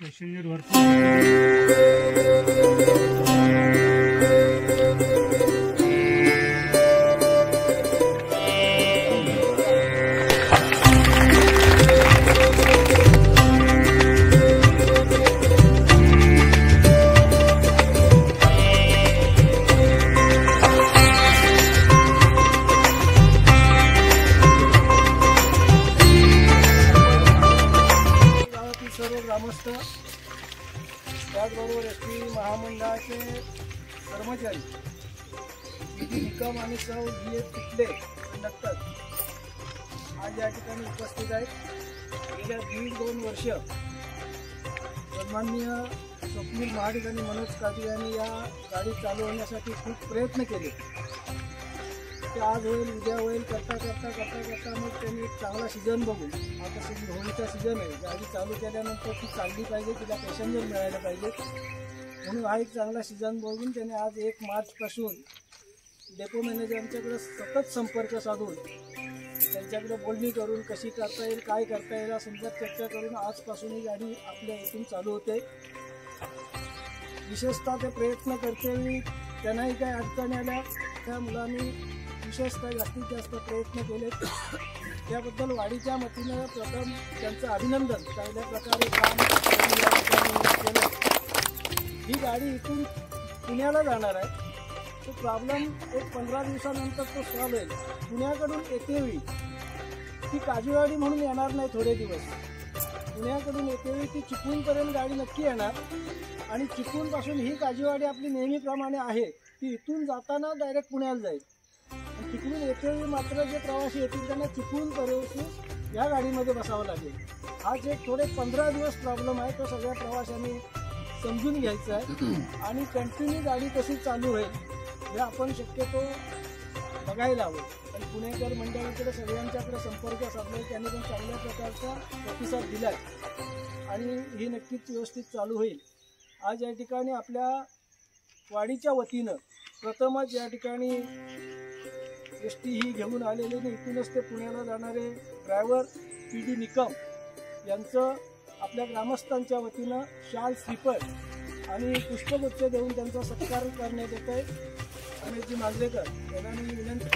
Passenger भरपूर सर्व ग्रामस्थ त्याचबरोबर एसटी महामंडळाचे कर्मचारी निकम आणि सौ जी पिटले कंडक्टर आज या ठिकाणी उपस्थित आहेत. गेल्या 1.5-2 वर्ष सन्माननीय स्वप्नील महाडिक आणि मनोज काटे यांनी या गाडी चालवण्यासाठी खूप प्रयत्न केले. ते आज होईल उद्या होईल करता मग त्यांनी एक चांगला सीझन बघून, आता होळीचा सीझन आहे, गाडी चालू केल्यानंतर ती चालली पाहिजे, तिला पॅसेंजर मिळायला पाहिजे, म्हणून हा एक चांगला सीझन बघून त्याने आज 1 मार्चपासून डेपो मॅनेजरांच्याकडे सतत संपर्क साधून त्यांच्याकडे बोलणी करून कशी करता येईल काय करता येईल समजा चर्चा करून आजपासून ही गाडी आपल्या इथून चालू होते. विशेषतः ते प्रयत्न करते त्यांनाही काही अडचणी आल्या त्या मुलांनी विशेषतः जास्तीत जास्त प्रयत्न केले. त्याबद्दल वाडीच्या वतीनं प्रथम त्यांचं अभिनंदन. चांगल्या प्रकारे काम केलं. ही गाडी इथून पुण्याला जाणार आहे. तो प्रॉब्लेम एक 15 दिवसानंतर तो सॉल्व होईल. पुण्याकडून येतेवेळी ती काजूवाडी म्हणून येणार नाही थोडे दिवस. पुण्याकडून येतेवेळी ती चिपळूणपर्यंत गाडी नक्की येणार आणि चिपळूणपासून ही काजूवाडी आपली नेहमीप्रमाणे आहे ती इथून जाताना डायरेक्ट पुण्याला जाईल. चिपळूण येतेवेळी मात्र जे प्रवासी येतील त्यांना चिपळूणपर्यंत या गाडीमध्ये बसावं लागेल. हा जे थोडे 15 दिवस प्रॉब्लेम आहे तो सगळ्या प्रवाशांनी समजून घ्यायचा आहे आणि कंटिन्यू गाडी कशी चालू होईल हे आपण शक्यतो बघायला हवं. पण पुणेकर मंडळीकडे सगळ्यांच्याकडे संपर्क साधला, त्यांनी पण चांगल्या प्रकारचा प्रतिसाद दिला आहे आणि ही नक्कीच व्यवस्थित चालू होईल. आज या ठिकाणी आपल्या वाडीच्या वतीनं प्रथमच या ठिकाणी एस टी ही घेऊन आलेले इथूनच ते पुण्याला जाणारे ड्रायव्हर PD निकम यांचं आपल्या ग्रामस्थांच्या वतीनं शाल श्रीफळ आणि पुष्पगुच्छ देऊन त्यांचा सत्कार करण्यात येत आहे. आणि जी मांजरेकर यांना मी विनंती